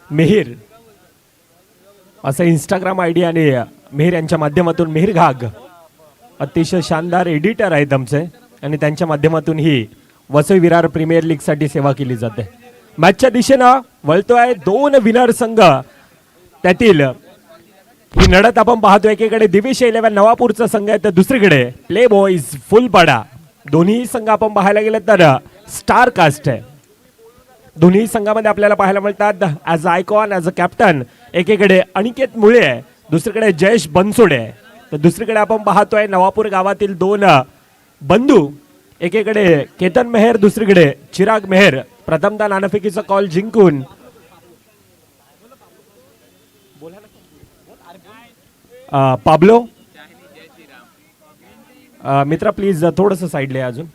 मिहिर असं Instagram ID आणि मिहिर यांच्या माध्यमातून मिहिर घाग अतिशय शानदार एडिटर आहेत आमचे आणि त्यांच्या माध्यमातून ही वसई विरार प्रीमियर लीग साठी सेवा केली जाते. मॅचच्या दिशेनं वळतोय दोन विनर संघ. त्यातील ही लढत आपण पाहतो. एकीकडे दिविश 11 नवापूरचा संघ आहे तर दुसरीकडे प्ले बॉईज फुलपाडा. दोन्ही संघ आपण पाहायला गेले तर स्टार कास्ट आहे. दोन्ही संघामध्ये आपल्याला पाहायला मिळतात as icon as a captain एकीकडे अनिकेत मुळे आहे, दुसरीकडे जयेश बनसोडे आहे. तर दुसरीकडे आपण पाहतोय नवापूर गावातील दोन बंधू, एकीकडे केतन मेहर दुसरीकडे चिराग मेहर. प्रथमतः नाणेफेकीचा कॉल जिंकून पाब्लो मित्रा प्लीज थोडंसं साईडला आहे अजून.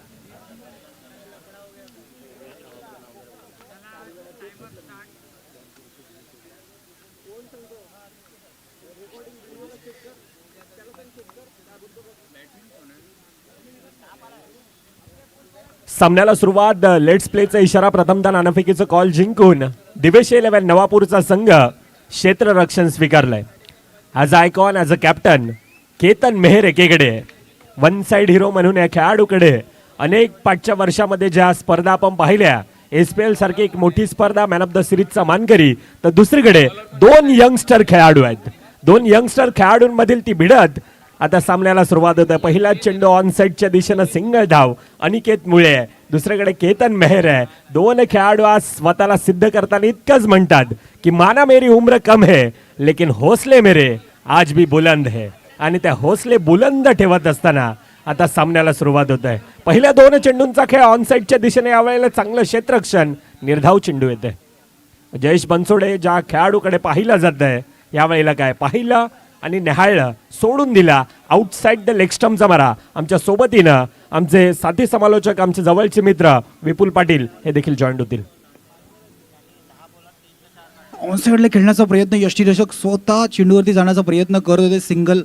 सामन्याला सुरुवात. लेट्स प्लेचा इशारा. प्रथमतः नाणेफेकीचा कॉल जिंकून दिवेश 11 नवापूरचा संघ क्षेत्ररक्षण स्वीकारलंय. As icon as a captain Ketan Mehar एकीकडे वन साइड हिरो म्हणून या खेळाडूकडे अनेक पाठच्या वर्षामध्ये ज्या स्पर्धा आपण पाहिल्या SPL सारखी एक मोठी स्पर्धा मॅन ऑफ द सिरीजचा मानकरी, तर दुसरीकडे दोन यंगस्टर खेळाडू आहेत. दोन यंगस्टर खेळाडूंमधील ती भिडत आता सामन्याला सुरुवात होते. पहिला चेंडू ऑन साइडच्या दिशेनं सिंगल धाव अनिकेत मुळे आहे, दुसरीकडे केतन मेहर आहे. दोन खेळाडू आज स्वतःला सिद्ध करताना इतकंच म्हणतात की माना मेरी उम्र कम है लेकिन हौसले मेरे आज भी बुलंद है. आणि त्या हौसले बुलंद ठेवत असताना आता सामन्याला सुरुवात होत आहे. पहिल्या दोन चेंडूंचा खेळ ऑन साइडच्या दिशेने यावेळेला चांगलं क्षेत्ररक्षण निर्धाव चेंडू येते. जयेश बनसोडे ज्या खेळाडूकडे पाहिलं जात आहे यावेळेला काय पाहिलं आणि निहाळलं, सोडून दिला आउटसाइड द लेग स्टंपचा मारा. आमच्या सोबतीनं आमचे साथी समालोचक आमचे जवळचे मित्र विपुल पाटील हे देखील जॉईंट होतील. ऑनसाइडला खेळण्याचा प्रयत्न यष्टीरक्षक स्वतः चेंडूवरती जाण्याचा प्रयत्न करत होते. सिंगल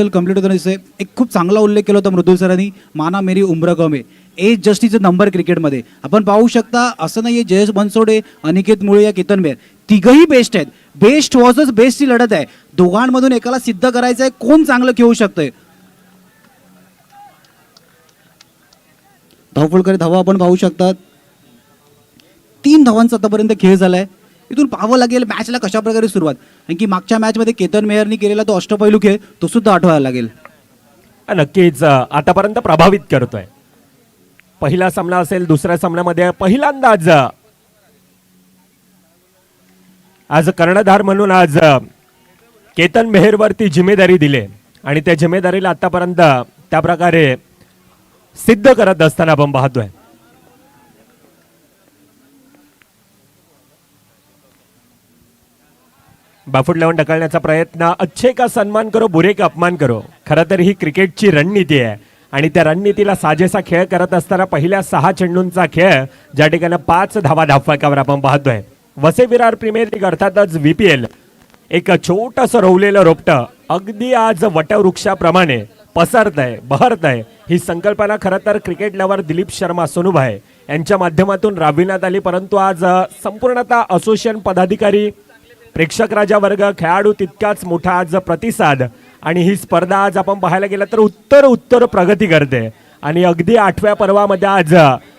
कंप्लीट होताना दिसतंय. एक खूप चांगला उल्लेख केला होता मृदुल सरांनी, माना मेरी उम्र कम है. एज जस्टीचे नंबर क्रिकेटमध्ये आपण पाहू शकता. असं नाही जयेश बनसोडे, अनिकेत मुळे या केतन मेहर तिघही बेस्ट आहेत. बेस्ट वॉजच बेस्टची लढत आहे. दोघांमधून एकाला सिद्ध करायचं आहे कोण चांगलं खेळू शकतंय. धावफलकारी धावा आपण पाहू शकतात. 3 धावांचा आतापर्यंत खेळ झालाय. इथून पाहावं लागेल मॅचला कशा प्रकारे सुरुवात, कारण की मागच्या मॅचमध्ये केतन मेहरनी केलेला तो अष्टपैलू खेळ तो सुद्धा आठवायला लागेल. नक्कीच आतापर्यंत प्रभावित करतोय. पहिला सामना असेल, दुसऱ्या सामन्यामध्ये पहिल्यांदाच आज कर्णधार म्हणून आज केतन मेहरवरती जिम्मेदारी दिली आणि त्या जिम्मेदारीला आतापर्यंत त्या प्रकारे सिद्ध करत असताना आपण पाहतोय. बाफूट लावून ढकलण्याचा प्रयत्न. अच्छे का सन्मान करो बुरे का अपमान करो. खरं तर ही क्रिकेटची रणनीती आहे आणि त्या रणनीतीला साजेसा खेळ करत असताना पहिल्या 6 चेंडूंचा खेळ ज्या ठिकाणी 5 धावा धावफलकावर आपण पाहतोय. वसई विरार प्रीमियर लीग अर्थातच VPL एक छोटंसं रोवलेलं रोपटं अगदी आज वटवृक्षाप्रमाणे पसरत आहे, बहरत आहे. ही संकल्पना खरं तर क्रिकेट लवर दिलीप शर्मा सोनूभाई यांच्या माध्यमातून राबविण्यात आली, परंतु आज संपूर्णतः असोसिएशन पदाधिकारी, प्रेक्षक राजा वर्ग, खेळाडू तितकाच मोठा आज प्रतिसाद आणि ही स्पर्धा आज आपण पाहायला गेलं तर उत्तर प्रगती करते आणि अगदी 8व्या पर्वामध्ये आज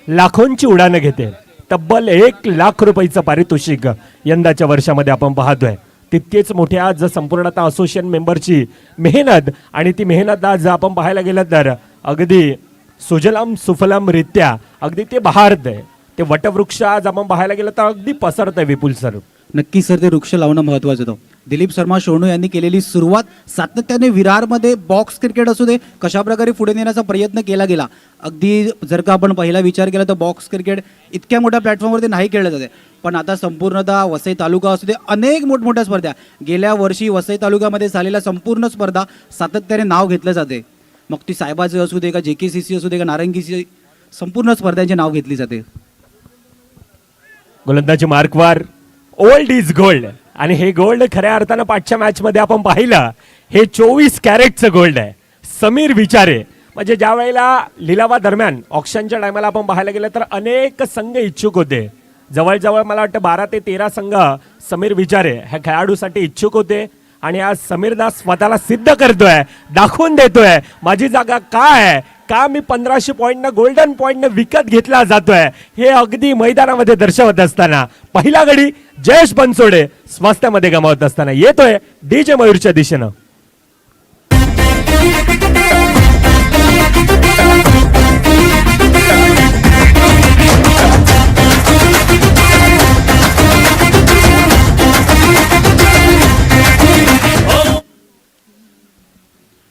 लाखोंची उडाणं घेते. तब्बल 1 लाख रुपयाचं पारितोषिक यंदाच्या वर्षामध्ये आपण पाहतोय. तितकेच मोठे आज संपूर्णतः असोसिएशन मेंबरची मेहनत आणि ती मेहनत आज आपण पाहायला गेलं तर अगदी सुजलाम सुफलाम रित्या अगदी ते बहारतंय. ते वटवृक्ष आज आपण पाहायला गेलं तर अगदी पसरतंय. विपुल सर नक्की सर, ते वृक्ष लावणं महत्त्वाचं होतं. दिलीप शर्मा सोनू यांनी केलेली सुरुवात सातत्याने विरारमध्ये बॉक्स क्रिकेट असू दे कशा प्रकारे पुढे नेण्याचा प्रयत्न केला गेला. अगदी जर का आपण पहिला विचार केला तर बॉक्स क्रिकेट इतक्या मोठ्या प्लॅटफॉर्मवरती नाही खेळलं जाते, पण आता संपूर्णतः वसई तालुका असू दे अनेक मोठमोठ्या स्पर्धा. गेल्या वर्षी वसई तालुक्यामध्ये झालेल्या संपूर्ण स्पर्धा सातत्याने नाव घेतलं जाते. मग ती साहेबाचे असू दे का JKCC असू दे का नारंगीची, संपूर्ण स्पर्धांचे नाव घेतली जाते. गोलंदाजी मार्कवर ओल्ड इज गोल्ड आणि हे गोल्ड खऱ्या अर्थानं पाठच्या मॅच मध्ये आपण पाहिलं हे 24 कॅरेटचं गोल्ड आहे. समीर विचारे म्हणजे ज्या वेळेला लिलावादरम्यान ऑक्शनच्या टायमाला आपण पाहायला गेलं तर अनेक संघ इच्छुक होते. जवळजवळ मला वाटतं 12 ते 13 संघ समीर विचारे ह्या खेळाडूसाठी इच्छुक होते आणि आज समीरदास स्वतःला सिद्ध करतोय, दाखवून देतोय माझी जागा काय आहे, का मी 1500 पॉईंटनं गोल्डन पॉईंटनं विकत घेतला जातोय हे अगदी मैदानामध्ये दर्शवत असताना पहिला गडी जयेश बनसोडे स्वास्थ्यामध्ये गमावत असताना येतोय डीजे मयूरच्या दिशेनं.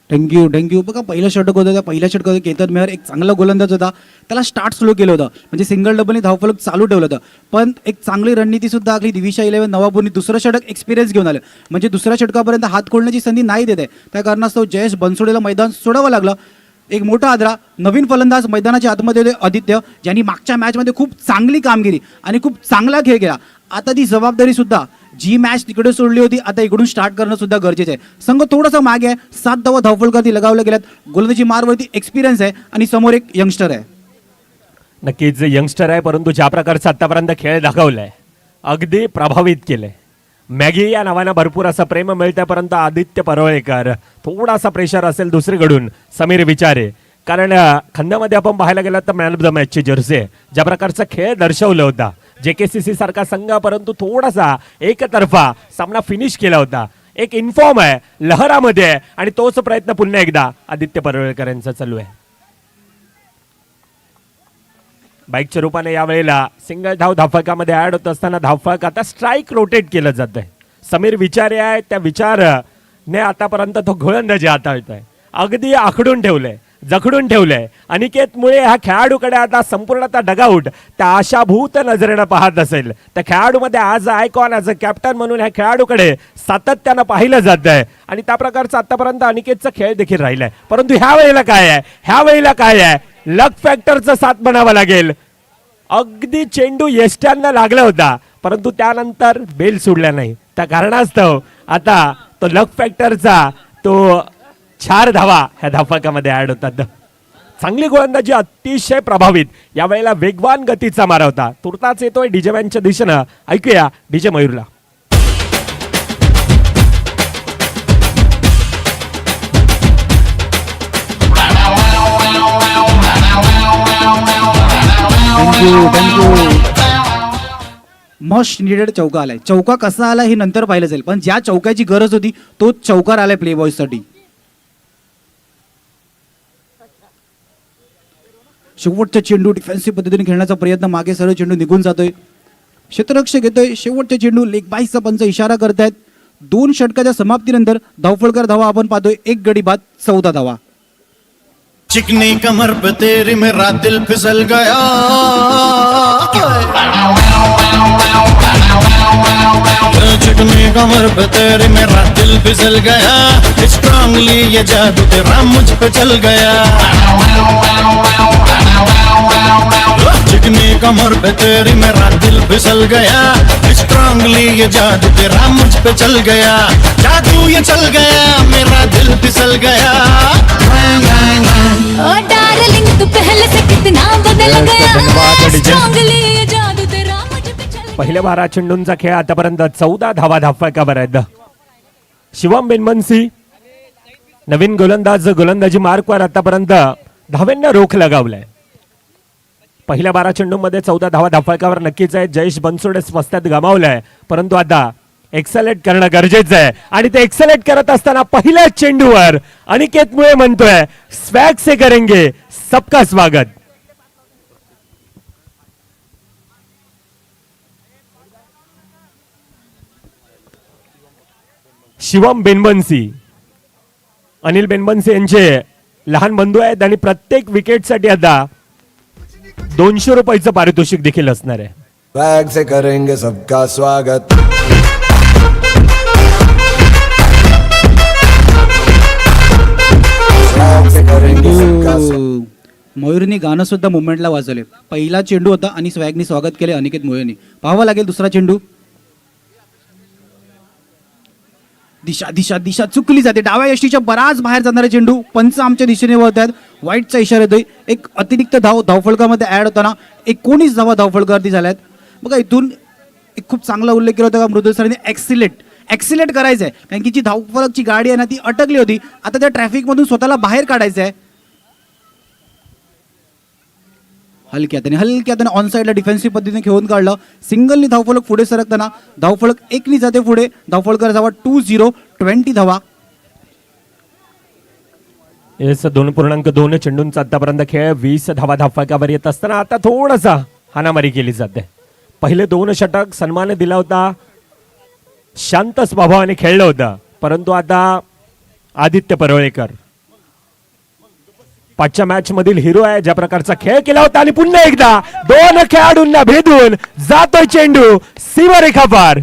थँक्यू. बघा पहिलं षटक होतं, त्या पहिल्या षटकामध्ये केतन मेहर एक चांगला गोलंदाज होता, त्याला स्टार्ट स्लो केलं होतं, म्हणजे सिंगल डबलनी धावफलक चालू ठेवलं होतं, पण एक चांगली रणनीती सुद्धा आखली दिविशा 11 नवापूरनी. दुसरं षटक एक्सपिरियन्स घेऊन आलं, म्हणजे दुसऱ्या षटकापर्यंत हात खोलण्याची संधी नाही देत आहे, त्या कारणास्तव जयेश बनसोडेला मैदान सोडावं लागलं. एक मोठा आदरा नवीन फलंदाज मैदानाच्या आतमध्ये होते आदित्य, ज्यांनी मागच्या मॅचमध्ये खूप चांगली कामगिरी आणि खूप चांगला खेळ केला. आता ती जबाबदारी सुद्धा जी मॅच तिकडे सोडली होती आता इकडून स्टार्ट करणं सुद्धा गरजेचं आहे. संघ थोडासा मागे आहे, 7 धावा धावफलकावरती लगावल्या गेल्यात, गोलंदाजी मारवरती एक्सपिरियन्स आहे आणि समोर एक यंगस्टर आहे. नक्कीच यंगस्टर आहे, परंतु ज्या प्रकारचा आतापर्यंत खेळ दाखवलाय अगदी प्रभावित केलंय. मॅगी या नावानं भरपूर असं प्रेम मिळतंय, परंतु आदित्य परोळेकर थोडासा प्रेशर असेल दुसरीकडून समीर विचारे, कारण खंडामध्ये आपण पाहायला गेलं तर मॅन ऑफ द मॅचची जर्सी आहे. ज्या प्रकारचा खेळ दर्शवला होता JKCC सारखा संघ, परंतु थोडासा एकतर्फा सामना फिनिश केला होता. एक इन्फॉर्म आहे, लहरामध्ये आहे आणि तोच प्रयत्न पुन्हा एकदा आदित्य परोळेकर यांचा चालू आहे. बाईकच्या रूपाने यावेळेला सिंगल धाव धावफलकामध्ये ऍड होत असताना धावफलक आता स्ट्राईक रोटेट केलं जात आहे. समीर विचारे आहे, त्या विचारने आतापर्यंत तो गोलंदाजी हाताळतोय, अगदी आखडून ठेवलंय, जखडून ठेवलंय. अनिकेत मुळे ह्या खेळाडूकडे आता संपूर्णतः डगआउट त्या आशाभूत नजरेनं पाहत असेल. त्या खेळाडूमध्ये आज आयकॉन ॲज अ कॅप्टन म्हणून ह्या खेळाडूकडे सातत्यानं पाहिलं जात आहे आणि त्या प्रकारचा आतापर्यंत अनिकेतचा खेळ देखील राहिलाय. परंतु ह्या वेळेला काय आहे लक फॅक्टरचा साथ बनावा लागेल. अगदी चेंडू यष्ट्यांना लागला होता, परंतु त्यानंतर बेल सोडल्या नाही, त्या कारणास्तव आता तो लक फॅक्टरचा तो 4 धावा ह्या धावफलकामध्ये ऍड होतात. चांगली गोलंदाजी, अतिशय प्रभावित, यावेळेला वेगवान गतीचा मारा होता. तुर्ताच येतोय डीजे मॅनच्या दिशेनं, ऐकूया डीजे मयूरला. मस्ट निडेड चौका आलाय. चौका कसा आला हे नंतर पाहिलं जाईल, पण ज्या चौक्याची गरज होती तोच चौकार आलाय प्ले बॉयसाठी. शेवटचा चेंडू डिफेन्सिव्ह पद्धतीने खेळण्याचा प्रयत्न, मागे सरळ चेंडू निघून जातोय, क्षेत्ररक्षक येतोय, शेवटचा चेंडू लेग बाईसचा पंच इशारा करतायत. 2 षटकाच्या समाप्तीनंतर धावफलकर धावा आपण पाहतोय, 1 गडी बाद 14 धावा. चिकनी कमर पे तेरी मेरा दिल फिसल गया, चिकनी कमर पे तेरी मेरा दिल फिसल गया, स्ट्रांगली ये जादू तेरा मुझ पे चल गया, चिकनी कमर पे तेरी मेरा दिल फिसल गया, स्ट्रांगली ये जादू तेरा मुझ पे चल गया, जादू ये चल गया, मेरा दिल फिसल गया. ओ डार्लिंग तू पहले से कितना बदल गया, स्ट्रांगली ये जादू तेरा मुझ पे चल. पहिल्या 12 चेंडूंचा खेळ आतापर्यंत 14 धावा धावफलकावर आहेत. शिवम बेनबन्सी नवीन गोलंदाजी मार्कवर आतापर्यंत धावांना रोख लगावलाय. पहिल्या 12 चेंडूंमध्ये 14 धावा धावफलकावर नक्कीच आहे. जयेश बनसोडे स्वस्तात गमावलाय, परंतु आता एक्सलेट करणं गरजेचं आहे आणि ते एक्सलेट करत असताना पहिल्याच चेंडूवर अनिकेत मुळे म्हणतोय स्वॅग से करेंगे सबका स्वागत. शिवम बेनबन्सी, अनिल बेनबन्सी यांचे लहान बंधू आहेत आणि प्रत्येक विकेटसाठी आता 200 रुपयाचं पारितोषिक देखील असणार आहे. स्वैग से करेंगे सबका स्वागत. मयूरनी गाणं सुद्धा मुवमेंटला वाजवले. पहिला चेंडू होता आणि स्वॅगनी स्वागत केले अनिकेत मुळेनी. पाहावं लागेल दुसरा चेंडू. दिशा दिशा दिशा चुकली जाते. डाव्या यष्टीच्या बराच बाहेर जाणारे चेंडू पंच आमच्या दिशेने वळत आहेत. वाईटचा इशारा येतोय. एक अतिरिक्त धावफलकामध्ये ऍड होताना 19 धावा धावफलकावरती झाल्यात. बघा इथून एक खूप चांगला उल्लेख केला होता का मृदुल सरांनी, ॲक्सिलेट करायचं आहे. कारण की जी धावफलकची गाडी आहे ना ती अटकली होती. आता त्या ट्रॅफिकमधून स्वतःला बाहेर काढायचं आहे. हलक्या ऑन साईडला डिफेन्सिव्ह पद्धतीने खेळून काढलं. सिंगलनी धावफलक पुढे सरकताना धावफलक 1नी जाते पुढे. धावफलकर धावा 20 धावा. येस 2.2 चेंडूंचा आतापर्यंत खेळ 20 धावा धावफलकावर येत असताना आता थोडासा हाणामारी केली जाते. पहिले 2 षटक सन्मान दिला होता, शांत स्वभावाने खेळलं होतं. परंतु आता आदित्य परोळेकर 5च्या मॅच मधील हिरो आहे. ज्या प्रकारचा खेळ केला होता आणि पुन्हा एकदा 2 खेळाडूंना भेदून जातोय चेंडू सीमारेखा पार.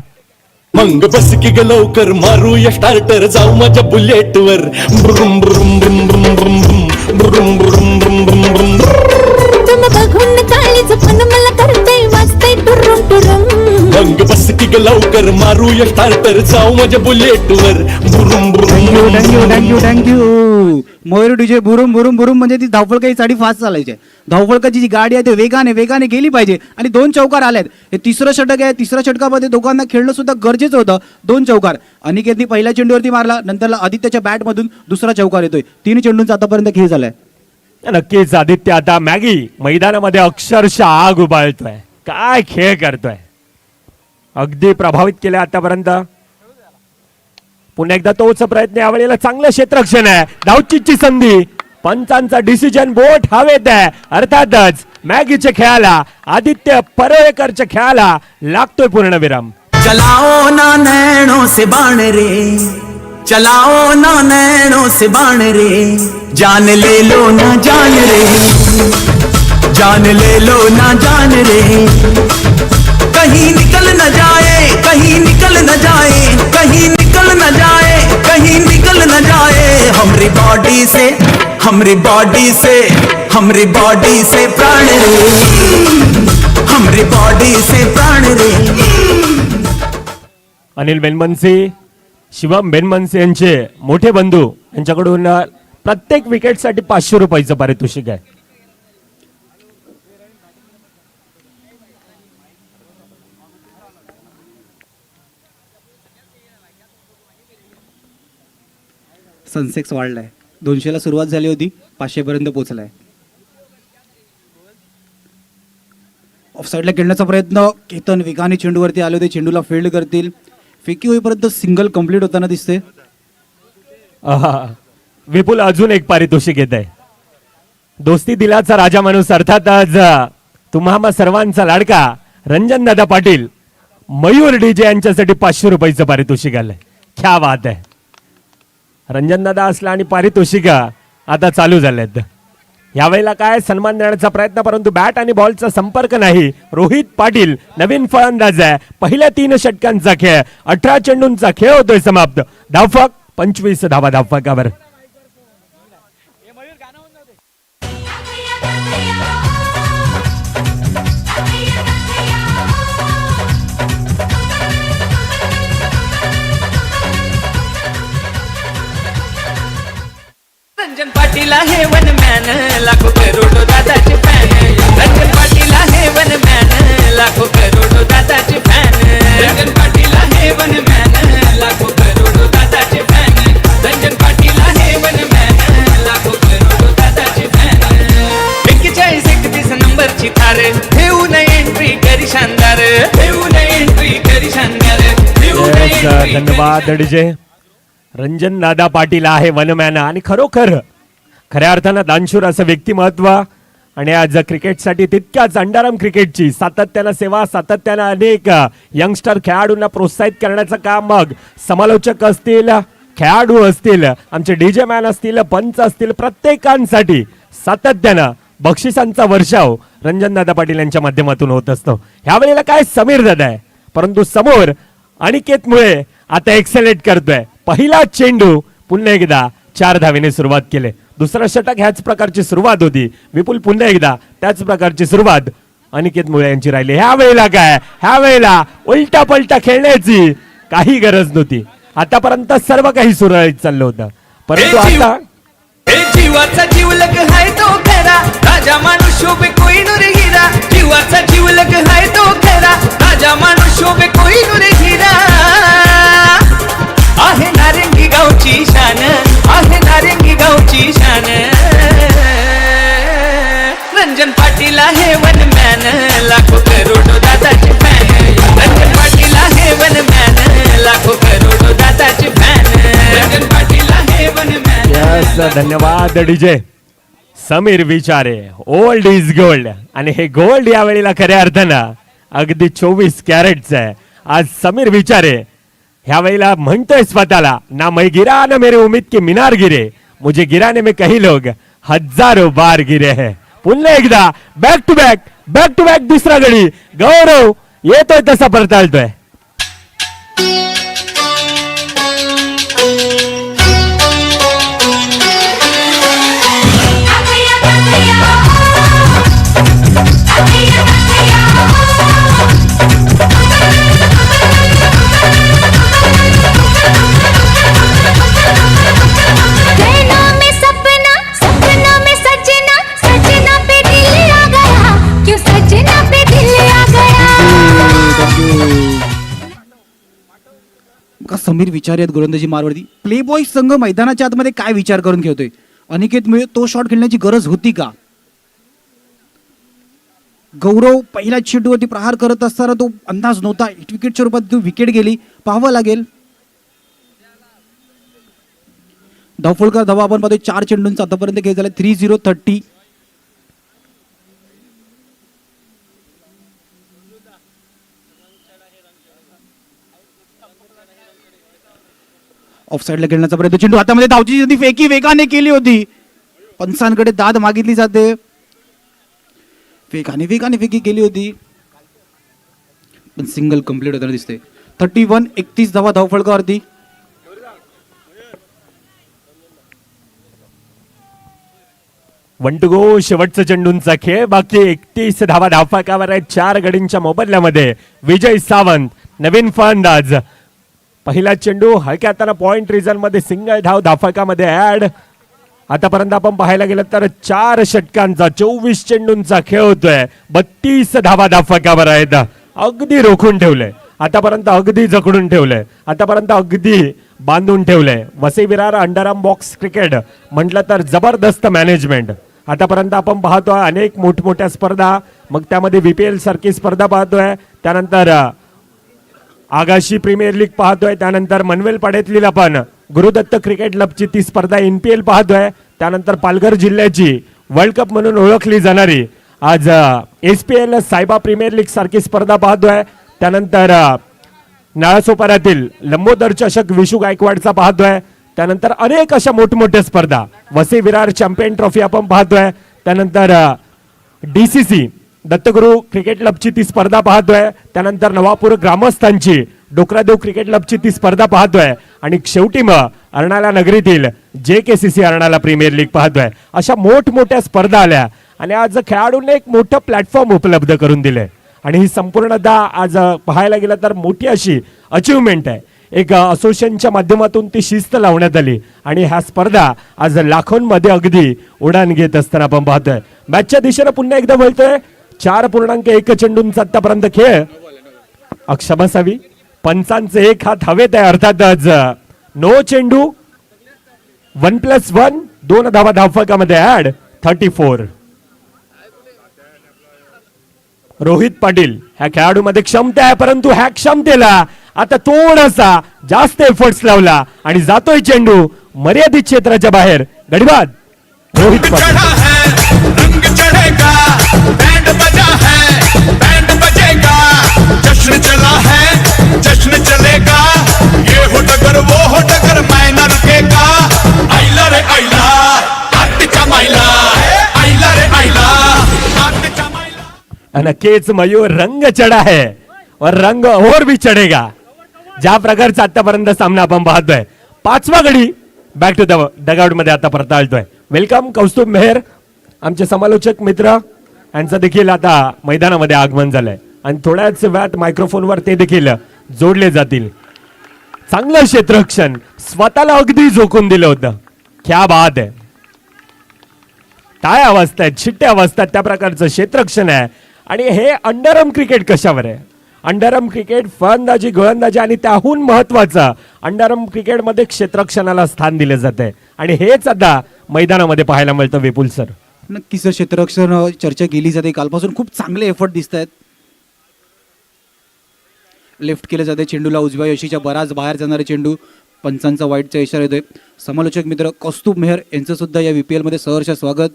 मंग बस की ग लवकर मारूया स्टार्टर जाऊ माझ्या बुलेट वर ब्रुम ब्रुम ब्रुम ब्रुम ब्रुम ब्रुम ब्रुम ब्रुम ब्रुम ब्रुम. तुम बघून काळीच पण मला करते वाजते टुरुम टुरुम. मंग बस की ग लवकर मारूया स्टार्टर जाऊ माझ्या बुलेट वर ब्रुम ब्रुम. Thank you Mayur DJ. बुरुम बुरुम बुरुम म्हणजे ती धावफलकाची साडी फास्ट चालायची आहे. धावफलकाची जी गाडी आहे ते वेगाने गेली पाहिजे. आणि 2 चौकार आल्यात. हे 3रं षटक आहे. 3ऱ्या षटकामध्ये दोघांना खेळणं सुद्धा गरजेचं होतं. 2 चौकार अनिकेतनी पहिल्या चेंडूवरती मारला. नंतरला आदित्यच्या बॅटमधून दुसरा चौकार येतोय. 3 चेंडूंचा आतापर्यंत खेळ झालाय. नक्कीच आदित्य आता मॅगी मैदानामध्ये अक्षरशः आग उबाळतोय. काय खेळ करतोय, अगदी प्रभावित केलं आतापर्यंत. पुन्हा एकदा तोच प्रयत्न, यावेळेला चांगलं क्षेत्ररक्षण आहे. धावचीची संधी, पंचांचा डिसिजन बोट हवेत आहे. अर्थातच मॅगीच्या खेळाला, आदित्य परोळेकरच्या खेळाला लागतोय पूर्णविराम. चलाओ ना नैनों से बाण रे, चलाओ ना नैनों से बाण रे, जान ले लो ना जान रे, जान ले लो ना जान रे. कहीं निकल न जाए, कहीं निकल न जाए, कहीं निकल न जाए, कहीं निकल न जाए. हमरी बॉडी से, हमरी बॉडी से, हमरी बॉडी से प्राण रे, हमरी बॉडी से प्राण रे. अनिल बेनमनसे, शिवम बेनमनसे यांचे मोठे बंधू यांच्याकडून प्रत्येक विकेटसाठी 500 रुपयाचं पारितोषिक आहे. सनसेक्स वाढलाय. 200ला सुरुवात झाली होती, 500 पर्यंत पोहोचलाय. ऑफसाईडला खेळण्याचा प्रयत्न. केतन वेगाने चेंडूवरती आले होते. चेंडूला फील्ड करतील. फेकी होईपर्यंत सिंगल कंप्लीट होताना दिसते. विपुल अजून एक पारितोषिक येत आहे. दोस्ती दिलाचा राजा माणूस, अर्थातच तुम्हा सर्वांचा लाडका रंजन दादा पाटील, मयूर डीजे यांच्यासाठी 500 रुपयाचं पारितोषिक आलंय. क्या बात आहे. रंजन दादा असला आणि पारितोषिक आता चालू झालेत. यावेळेला काय सन्मान देण्याचा प्रयत्न, परंतु बॅट आणि बॉलचा संपर्क नाही. रोहित पाटील नवीन फलंदाज आहे. पहिल्या 3 षटकांचा खेळ, 18 चेंडूंचा खेळ होतोय समाप्त. धावफलक 25 धावा धावफलकावर. रंजन पाटील आहे वन मॅन, लाखो करोडो दादाचे फॅन. रंजन पाटील आहे वन मॅन, लाखो करोडो दादाचे फॅन. रंजन पाटील आहे वन मॅन, लाखो करोडो दादाचे फॅन. रंजन पाटील आहे वन मॅन, लाखो करोडो दादाचे फॅन. 41-31 नंबरची थार ठेवून एंट्री करी शानदार, ठेवून एंट्री करी शानदार, ठेवून एंट्री. धन्यवाद डीजे. रंजन दादा पाटील आहे वनमॅन आणि खरोखर खऱ्या अर्थानं दानशूर असं व्यक्तिमत्व. आणि आज क्रिकेटसाठी तितक्याच अंडारम क्रिकेटची सातत्यानं सेवा, सातत्यानं अनेक यंगस्टर खेळाडूंना प्रोत्साहित करण्याचं काम, मग समालोचक असतील, खेळाडू असतील, आमचे डीजे मॅन असतील, पंच असतील, प्रत्येकांसाठी सातत्यानं बक्षिसांचा वर्षाव रंजन दादा पाटील यांच्या माध्यमातून होत असतो. ह्यावेळेला काय समीर दादा आहे, परंतु समोर अनिकेतमुळे आता एक्सेलेट करतोय. पहिला चेंडू पुन्हा एकदा 4 धावेने सुरुवात केली. दुसरं षटक ह्याच प्रकारची सुरुवात होती. विपुल पुन्हा एकदा त्याच प्रकारची सुरुवात अनिकेत मुळे यांची राहिली. ह्या वेळेला काय, ह्या वेळेला उलटा पलटा खेळण्याची काही गरज नव्हती. आतापर्यंत सर्व काही सुरळीत चाललं होतं, परंतु आता ए जीवाचा जीवलग हाय तो खरा राजा माणूस शोभे कोहिनूर हिरा जीवाचा जीवलग हाय तो खरा राजा माणूस शोभे कोहिनूर हिरा आहे नारंगी गावची शान आहे नारंगी गावची शान रंजन पाटील आहे वनमॅन लाखो करोडो दादाची फॅन रंजन पाटील आहे वनमॅन लाखो करोडो दादाची फॅन रंजन पाटील आहे वनमॅन यस, धन्यवाद DJ Sameer Vichare. Old is gold आणि हे गोल्ड यावेळेला खऱ्या अर्थानं अगदी 24 कॅरेटचं आहे. आज समीर विचारे ह्या वेळेला म्हणतोय स्वतःला, ना मैं गिरा ना मेरे उम्मीद के मीनार गिरे, मुझे गिराने में कई लोग हजारों बार गिरे हैं. पुन्हा एकदा बॅक टू बॅक दुसरा गडी गौरव येतोय तसा परताळतोय. नैना में सपना सपना में सजना सजना पे दिल आ गया क्यों सजना पे दिल आ गया का समीर विचार आहेत गोलंदाजी मारवरती. प्ले बॉय संघ मैदानाच्या आतमध्ये काय विचार करून खेळतोय? अनिकेत मिळे तो शॉट खेळण्याची गरज होती का? गौरव पहिल्या चेंडूवरती प्रहार करत असताना तो अंदाज नव्हता, विकेटच्या रूपात ती विकेट गेली, पाहावं लागेल. धावफलकर धावा आपण पाहतोय 4 चेंडूंचा आतापर्यंत खेळ झाला 3-0-30. ऑफ साईडला खेळण्याचा प्रयत्न, चेंडू हातामध्ये धावची संधी फेकी वेगाने केली होती, पंचांकडे दाद मागितली जाते, वेगाने फेकी केली होती पण सिंगल कंप्लीट होताना दिसते. 31-31 धावा धावफलकावरती. वन टू गो, शेवटचा चेंडूंचा खेळ, बाकी 31 धावा धावफलकावर आहेत 4 गडींच्या मोबदल्यामध्ये. विजय सावंत नवीन फलंदाज. पहिला चेंडू हलक्या हाताने पॉइंट रिझन मध्ये सिंगल धाव धावफलकामध्ये ऍड. आतापर्यंत आपण पाहायला गेलं तर 4 षटकांचा 24 चेंडूंचा खेळ होतोय. 32 धावा धावफलकावर आहेत. अगदी रोखून ठेवलंय आतापर्यंत, अगदी जखडून ठेवलंय आतापर्यंत, अगदी बांधून ठेवलंय. Vasai Virar underarm box cricket म्हटलं तर जबरदस्त मॅनेजमेंट. आतापर्यंत आपण पाहतोय अनेक मोठमोठ्या स्पर्धा, मग त्यामध्ये VPL सारखी स्पर्धा पाहतोय, त्यानंतर आगाशी प्रीमियर लीग पाहतोय, त्यानंतर मनवेल पाड्यातली आपण गुरुदत्त क्रिकेट क्लबची ती स्पर्धा NPL पाहतोय, त्यानंतर पालघर जिल्ह्याची वर्ल्ड कप म्हणून ओळखली जाणारी आज SPL सायबा प्रीमियर लीग सारखी स्पर्धा पाहतोय, त्यानंतर नाळासोपाऱ्यातील लंबोदर चषक विशू गायकवाडचा पाहतोय, त्यानंतर अनेक अशा मोठमोठ्या स्पर्धा. वसई विरार चॅम्पियन ट्रॉफी आपण पाहतोय, त्यानंतर DCC दत्तगुरु क्रिकेट क्लबची ती स्पर्धा पाहतोय, त्यानंतर नवापूर ग्रामस्थांची डोकरादेव क्रिकेट क्लबची ती स्पर्धा पाहतोय, आणि शेवटी मग अर्नाळा नगरीतील JKCC अर्नाळा प्रीमियर लीग पाहतोय. अशा मोठमोठ्या स्पर्धा आल्या आणि आज खेळाडूंना एक मोठं प्लॅटफॉर्म उपलब्ध करून दिले, आणि ही संपूर्णतः आज पाहायला गेलं तर मोठी अशी अचीवमेंट आहे. एक असोसिएशनच्या माध्यमातून ती शिस्त लावण्यात आली आणि ह्या स्पर्धा आज लाखोंमध्ये उडान घेत असताना आपण पाहतोय. मॅचच्या दिशेने पुन्हा एकदा बोलतोय. 4.1 चेंडूंचा आतापर्यंत खेळ. अक्षमसावी पंचांचे एक हात हवेत आहे, अर्थातच नो चेंडू 1+1 2 धावा धावफलकामध्ये ऍड. 34. रोहित पाटील ह्या खेळाडूमध्ये क्षमता आहे, परंतु ह्या क्षमतेला आता थोडासा जास्त एफर्ट्स लावला आणि जातोय चेंडू मर्यादित क्षेत्राच्या बाहेर. गडीबाद रोहित पाटील. चढ़ा है रंग चढ़ेगा, बैंड बजा है बैंड बजेगा, जश्न चला है जश्न चलेगा, ये हो डगर वो हो डगर मैं न रुकेगा. आइला रे आइला आत्तीचा माइला, आइला रे आइला आत्तीचा माइला. नक्कीच मयूर रंग चढा है और रंग और भी चढेगा. ज्या प्रकारचा आतापर्यंत सामना आपण पाहतोय. 5वा गडी बॅक टू द डगआउट मध्ये आता परताळतोय. वेलकम कौस्तुभ मेहर, आमचे समालोचक मित्र यांचं देखील आता मैदानामध्ये आगमन झालंय आणि थोड्याच वेळात मायक्रोफोनवर ते देखील जोडले जातील. चांगलं क्षेत्ररक्षण, स्वतःला अगदी झोकून दिलं होतं. क्या बात आहे. टाळ्या वाजतायत, शिट्ट्या वाजतायत, त्या प्रकारचं क्षेत्ररक्षण आहे. आणि हे अंडरआर्म क्रिकेट कशावर आहे? अंडरआर्म क्रिकेट फलंदाजी, गोलंदाजी आणि त्याहून महत्वाचं अंडरआर्म क्रिकेटमध्ये क्षेत्ररक्षणाला स्थान दिले जाते. आणि हेच आता मैदानामध्ये पाहायला मिळतं विपुल सर. नक्कीच सर, क्षेत्ररक्षण चर्चा केली जाते. कालपासून खूप चांगले एफर्ट दिसत आहेत. लेफ्ट केले जाते चेंडूला, उजव्या यशीच्या बराच बाहेर जाणारे चेंडू. पंचांचा वाईटचा इशारा येतोय. समालोचक मित्र कौस्तुभ मेहर यांचं सुद्धा या VPL मध्ये सहर्ष स्वागत.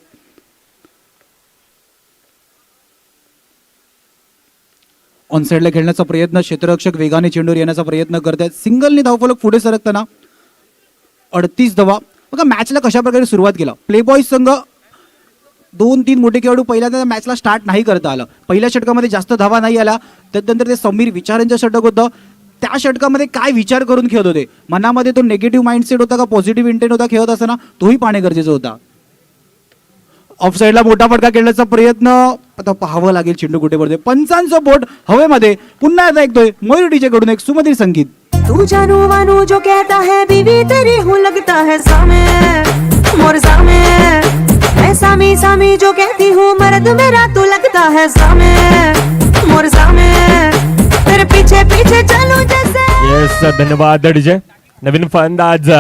ऑन साईडला खेळण्याचा प्रयत्न, क्षेत्ररक्षक वेगाने चेंडूवर येण्याचा प्रयत्न करतात. सिंगलने धावफलक पुढे सरकताना 38 धावा. बघा मॅचला कशा प्रकारे सुरुवात केला. प्ले बॉयज संघ 2-3 मोठे खेळाडू पहिल्यांदा मॅचला स्टार्ट नाही करता आलं. पहिल्या षटकामध्ये जास्त धावा नाही आल्या. त्यानंतर ते समीर विचार यांचं षटक होतं. त्या षटकामध्ये काय विचार करून खेळत होते, मनामध्ये तो नेगेटिव्ह माइंडसेट होता का पॉझिटिव्ह इंटेंट होता खेळत असताना, तोही पाहणे गरजेचं होता. ऑफ साईडला मोठा फटका खेळण्याचा प्रयत्न. आता पाहावं लागेल चेंडू कुठे पडते. पंचांचं बोट हवेमध्ये. पुन्हा एकदा ऐकतोय मयूर डीजे कडून एक सुमधुर संगीत. तू जानू वानू जो कहता है बीवी तेरी हूँ लगता है सामे मोर सामे, मैं सामी सामी जो कहती हूँ मर्द मेरा तू लगता है सामे मोर सामे, तेरे पीछे पीछे चलूं जैसे. येस, धन्यवाद डीजे. नवीन फलंदाज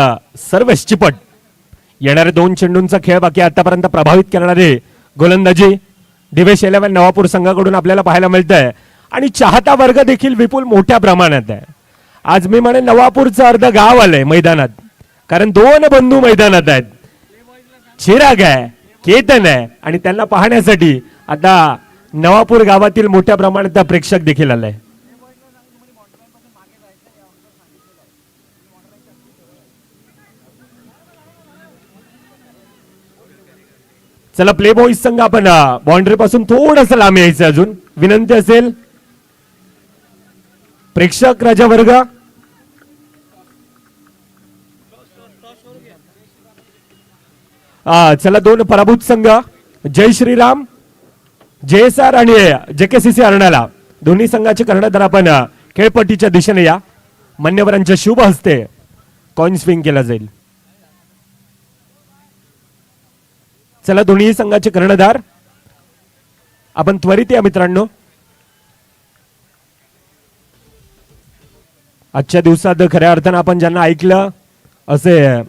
सर्वेश चिपट. येणारे 2 चेंडूंचा खेळ बाकी. आतापर्यंत प्रभावित करणारे गोलंदाजी दिवेश 11 नवापूर संघाकडून आपल्याला पाहायला मिळतंय. आणि चाहता वर्ग देखील विपुल मोठ्या प्रमाणात आहे. आज मी म्हणे नवापूरचं अर्ध गाव आलंय मैदानात, कारण 2 बंधू मैदानात आहेत. चिराग आहे, केतन आहे, आणि त्यांना पाहण्यासाठी आता नवापूर गावातील मोठ्या प्रमाणात प्रेक्षक देखील आलाय. चला प्ले बॉईज संघ आपण बाउंड्री पासून थोडस लांब यायचं. अजून विनंती असेल प्रेक्षक राजा वर्ग. चला 2 पराभूत संघ जय श्रीराम, JSR आणि JKCC अर्णाला, दोन्ही संघाचे कर्णधार आपण खेळपट्टीच्या दिशेने या. मान्यवरांच्या शुभ हस्ते कॉइन स्विंग केला जाईल. चला दोन्ही संघाचे कर्णधार आपण त्वरित या मित्रांनो. आजच्या दिवसात खऱ्या अर्थानं आपण ज्यांना ऐकलं असे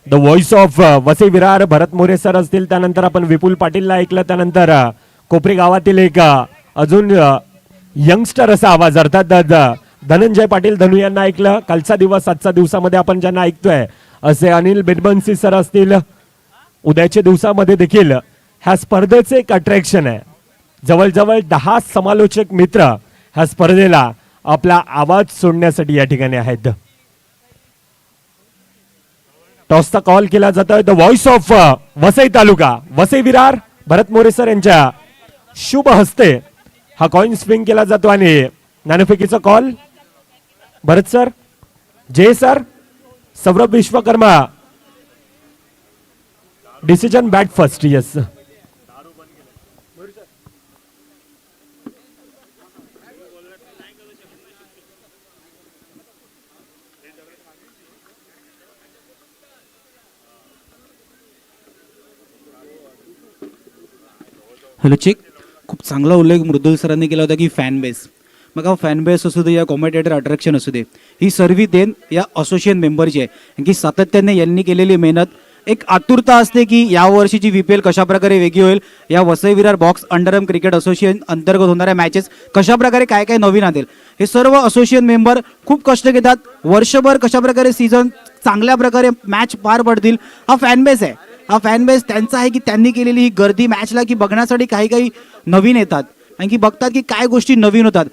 the voice of Vasai Virar Bharat More sir असतील, त्यानंतर आपण विपुल पाटीलला ऐकलं, त्यानंतर कोपरी गावातील एक अजून यंगस्टर असा आवाज अर्थात धनंजय पाटील धनु यांना ऐकलं. कालचा दिवस आजच्या दिवसामध्ये आपण ज्यांना ऐकतोय असे अनिल बेनबन्सी सर असतील. उद्याच्या दिवसामध्ये देखील ह्या स्पर्धेचे एक अट्रॅक्शन आहे. जवळजवळ 10 समालोचक मित्र ह्या स्पर्धेला आपला आवाज सोडण्यासाठी या ठिकाणी आहेत. टॉसचा कॉल केला जातोय. The voice of Vasai taluka Vasai Virar Bharat More sir यांच्या शुभ हस्ते हा कॉइन स्विंग केला जातो. आणि नाणेफेकीचा call Bharat sir, Jai sir, Saurabh Vishwakarma. Decision bat first. Yes, hello check. खूप चांगला उल्लेख मृदुल सरांनी केला होता की फॅन बेस. मग हा फॅन बेस असू दे या कॉमेंटेटर अट्रॅक्शन असू दे, ही सर्व देण या असोसिएशन मेंबरची आहे. कारण की सातत्याने यांनी केलेली मेहनत, एक आतुरता असते की यावर्षीची VPL कशा प्रकारे वेगळी होईल, या Vasai Virar box underarm cricket association अंतर्गत होणाऱ्या मॅचेस कशा प्रकारे काय काय नवीन आणतील, हे सर्व असोसिएशन मेंबर खूप कष्ट घेतात. वर्षभर कशा प्रकारे सीझन चांगल्या प्रकारे मॅच पार पडतील, हा फॅन बेस आहे. हा फॅन बेस त्यांचा आहे की त्यांनी केलेली ही गर्दी मॅचला की बघण्यासाठी काही काही नवीन येतात आणि की बघतात की काय गोष्टी नवीन होतात.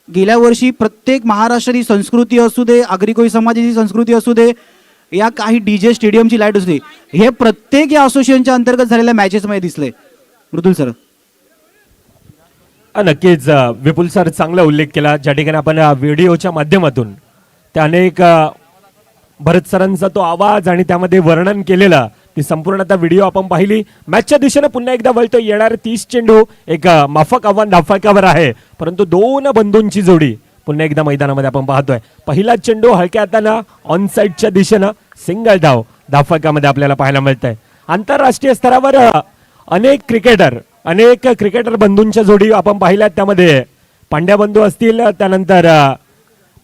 गेल्या वर्षी प्रत्येक महाराष्ट्राची संस्कृती असू दे, आगरी समाजाची संस्कृती असू दे, या काही DJ स्टेडियमची लाईट असू दे, हे प्रत्येक या असोसिएशनच्या अंतर्गत झालेल्या मॅचेसमध्ये दिसले. मृदुल सर. नक्कीच विपुल सर चांगला उल्लेख केला. ज्या ठिकाणी आपण व्हिडिओच्या माध्यमातून त्या अनेक भरत सरांचा तो आवाज आणि त्यामध्ये वर्णन केलेला ती संपूर्ण आता व्हिडिओ आपण पाहिली. मॅचच्या दिशेने पुन्हा एकदा वळतो. येणारे 30 चेंडू एक माफक आव्हान धाफकावर आहे, परंतु 2 बंधूंची जोडी पुन्हा एकदा मैदानामध्ये आपण पाहतोय. पहिला चेंडू हलक्या हातानं ऑन साईडच्या दिशेनं सिंगल धाव धावफलकामध्ये आपल्याला पाहायला मिळतंय. आंतरराष्ट्रीय स्तरावर अनेक क्रिकेटर बंधूंच्या जोडी आपण पाहिल्यात. त्यामध्ये पांड्या बंधू असतील, त्यानंतर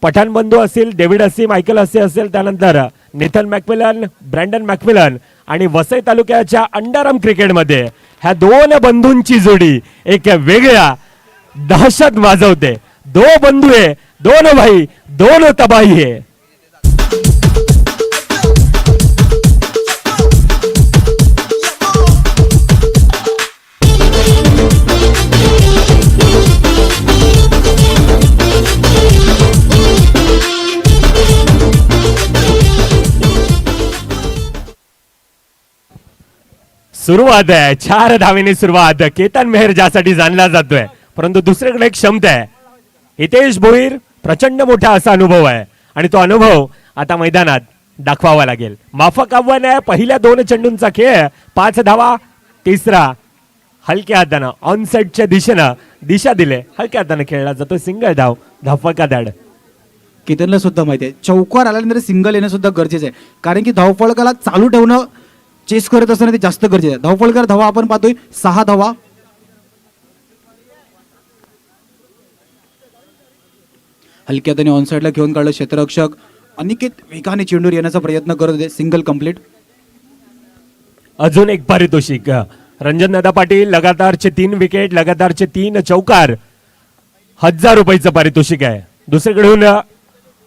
पठाण बंधू असतील, डेव्हिड हसी, मायकल हसी असेल, त्यानंतर नेथन मॅकमिलन, ब्रँडन मॅकमिलन आणि वसई तालुक्याच्या अंडरआर्म क्रिकेटमध्ये ह्या दोन बंधूंची जोडी एक वेगळ्या दहशत माजवते. दो बंधू आहे, दोन भाई, दोन तबाही आहे. सुरुवात आहे, 4 धावेने सुरुवात. केतन मेहर ज्यासाठी जाणला जातोय, परंतु दुसरीकडे एक क्षमता आहे. हितेश भोईर प्रचंड मोठा असा अनुभव आहे आणि तो अनुभव आता मैदानात दाखवावा लागेल. माफक आव्हान आहे. पहिल्या 2 चेंडूंचा खेळ, 5 धावा. तिसरा हलक्या हातानं ऑन साईडच्या दिशेनं दिशा दिले, हलक्या हातानं खेळला जातो. सिंगल धाव धावफलका दाड. केतनला सुद्धा माहिती आहे चौकार आल्यानंतर सिंगल येणं सुद्धा गरजेचं आहे, कारण की धावफलकाला चालू ठेवणं चेस करत असताना ते जास्त गरजेचं आहे. धावफलकार धावा आपण पाहतोय 6 धावा. हलक्या त्याने ऑन साईडला घेऊन काढलं क्षेत्ररक्षक. अनिकेत वेगाने चेंडूर येण्याचा प्रयत्न करत होते. Single complete. अजून एक पारितोषिक. रंजन दादा पाटील लगातारचे 3 विकेट, लगातारचे 3 चौकार, 1000 रुपयाचं पारितोषिक आहे. दुसरीकडून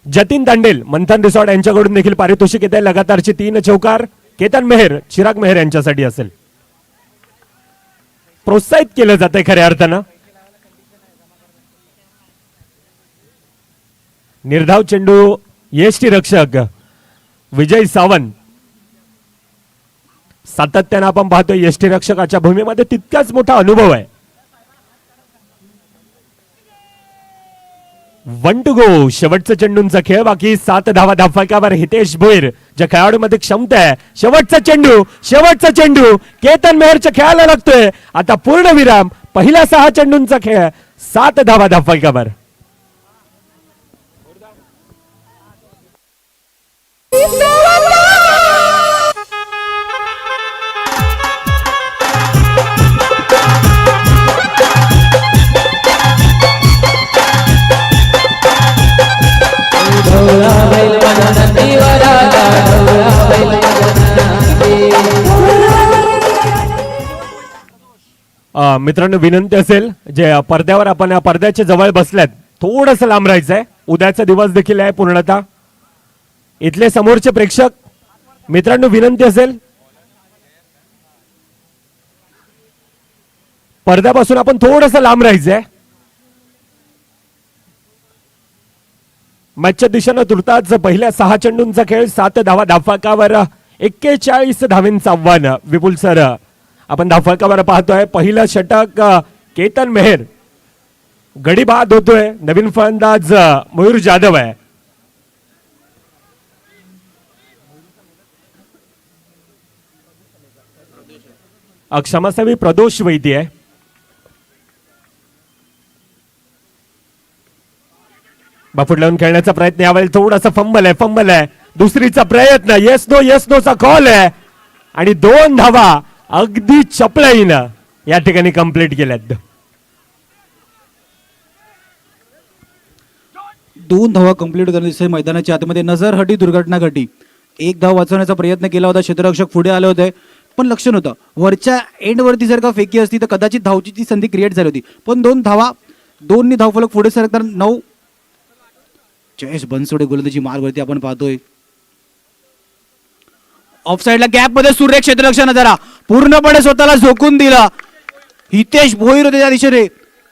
जतीन दांडेल, मंथन रिसॉर्ट यांच्याकडून देखील पारितोषिक येत आहे. लगातारचे 3 चौकार. केतन मेहर, चिराग मेहर यांच्यासाठी असेल. प्रोत्साहित केलं जातंय खऱ्या अर्थानं. निर्धाव चेंडू यष्टी रक्षक विजय सावंत. सातत्यानं आपण पाहतोय यष्टी रक्षकाच्या भूमीमध्ये तितकाच मोठा अनुभव आहे. 1 to go. शेवटचा चेंडूंचा खेळ बाकी. 7 धावा धावफलकावर. हितेश भोईर ज्या खेळाडूमध्ये क्षमता आहे. शेवटचा चेंडू केतन मेहरच्या खेळाला लागतोय. आता पूर्ण विराम. पहिला 6 चेंडूंचा खेळ, 7 धावा धावफलकावर. मित्रांनो, विनंती असेल जे पडद्यावर आपण पडद्याच्या जवळ बसल्यात, थोडस लांब राहायचंय. उद्याचा दिवस देखील आहे पूर्णतः. इथले समोरचे प्रेक्षक मित्रांनो, विनंती असेल पडद्यापासून आपण थोडस लांब राहायचंय. मॅचच्या दिशेनं तुर्ताच पहिल्या 6 चेंडूंचा खेळ, 7 धावा धावफलकावर. 41 धावेंचं आव्हान. विपुल सर, आपण धावफलकावर पाहतोय. पहिलं षटक केतन मेहर, गडी बाद होतोय. नवीन फलंदाज मयूर जाधव आहे. क्षमासेवी प्रदोष वैद्य आहे. बाफूट लावून खेळण्याचा प्रयत्न, यावेळी थोडासा फंबल आहे. दुसरीचा प्रयत्न, येस नोचा कॉल आहे आणि 2 धावा अगदी चपळाईनं या ठिकाणी कंप्लीट केल्यात. 2 धावा कंप्लीट करण्याचे मैदानाच्या आतमध्ये नजरहटी दुर्घटना घडली. 1 धाव वाचवण्याचा प्रयत्न केला होता. क्षेत्ररक्षक पुढे आले होते, पण लक्ष नव्हतं. वरच्या एंडवरती जर का फेकी असती तर कदाचित धावची ती संधी क्रिएट झाली होती. पण 2 धावा, 2नी धावफलक पुढे सरकताना 9. जयेश बनसोडे गोलंदाजी मार्गवरती आपण पाहतोय. ऑफसाईडला गॅप मध्ये सूर्य क्षेत्ररक्षण जरा पूर्णपणे स्वतःला झोकून दिला. हितेश भोईर होते त्या दिशेने.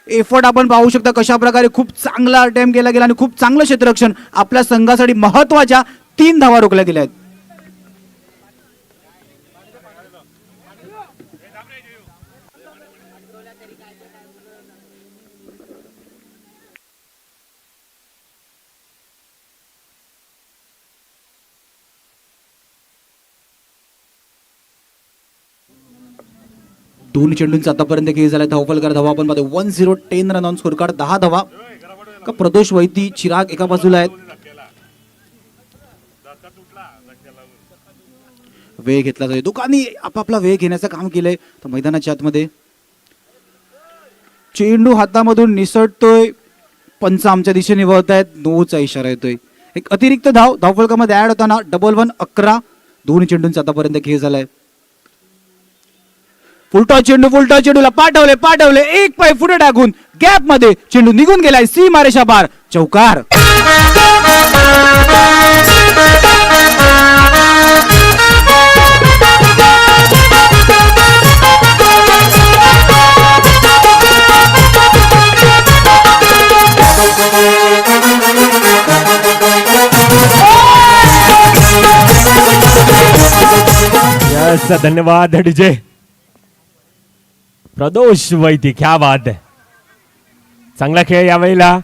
एफर्ट आपण पाहू शकता कशा प्रकारे खूप चांगला अटेम्प्ट केला गेला आणि खूप चांगलं क्षेत्ररक्षण. आपल्या संघासाठी महत्वाच्या 3 धावा रोखल्या गेल्या आहेत. दोन चेंडूंचा आतापर्यंत खेळ झाला. धावफलकार धावा आपण पाहतो 1010 रन ऑन स्कोर कार्ड. 10 धावा. का प्रदोष वैती चिराग एका बाजूला आहेत. वेळ घेतला जातो, दोघांनी आपापला वेळ घेण्याचं काम केलंय. तर मैदानाच्या आतमध्ये चेंडू हातामधून निसटतोय, पंच आमच्या दिशेने वळत आहेत, नोचा इशारा येतोय. एक अतिरिक्त धावफलकामध्ये ऍड होताना 11 दोन चेंडूंचा आतापर्यंत खेळ झालाय. फुलटॉ चेंडूला पाठवले एक पाय पुढे टाकून गॅप मध्ये चेंडू निघून गेलाय, सीमारेषा पार, चौकार. यस, धन्यवाद डीजे. प्रदोष वैती, क्या बात आहे. चांगला खेळ यावेळेला.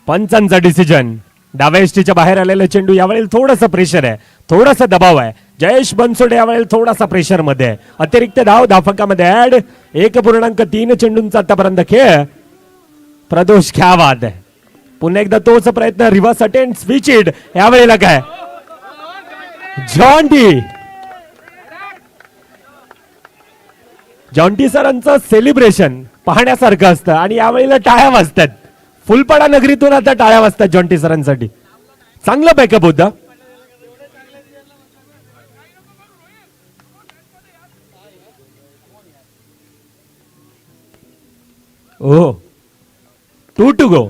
पंचांचा डिसिजन. डाव्या एसटीच्या बाहेर आलेला चेंडू यावेळेला थोडंसं प्रेशर आहे, थोडासा दबाव आहे. जयेश बनसोडे यावेळेला थोडासा प्रेशर मध्ये आहे. अतिरिक्त धावफलकामध्ये ऍड. 1.3 चेंडूंचा आतापर्यंत खेळ. प्रदोष, क्या बात आहे. पुन्हा एकदा तोच प्रयत्न, रिव्हर्स अटेम्प्ट, स्विच इट. यावेळेला काय जॉन्टी सरांचं सेलिब्रेशन पाहण्यासारखं असतं आणि यावेळेला टाळ्या वाजतात. फुलपाडा नगरीतून आता टाळ्या वाजतात जॉन्टी सरांसाठी. चांगलं बॅकअप होतं. ओ 2 to go.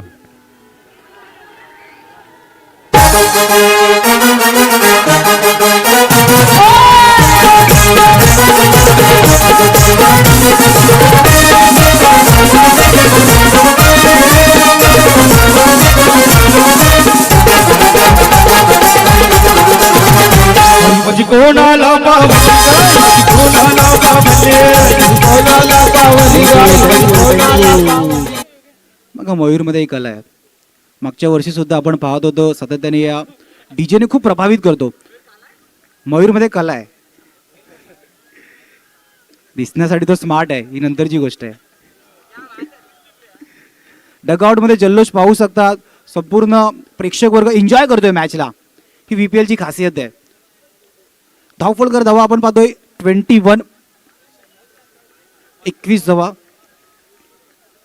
कोणाला मग मयूरमध्ये एक कला आहे. मागच्या वर्षी सुद्धा आपण पाहत होतो सातत्याने या डीजेने खूप प्रभावित करतो. मयूरमध्ये कला आहे. दिसण्यासाठी तो स्मार्ट आहे, ही नंतरची गोष्ट आहे. डगआउट मध्ये जल्लोष पाहू शकता. संपूर्ण प्रेक्षक वर्ग एन्जॉय करतोय मॅचला. ही VPL ची खासियत आहे. धावफलकर धावा आपण पाहतोय 21 धावा.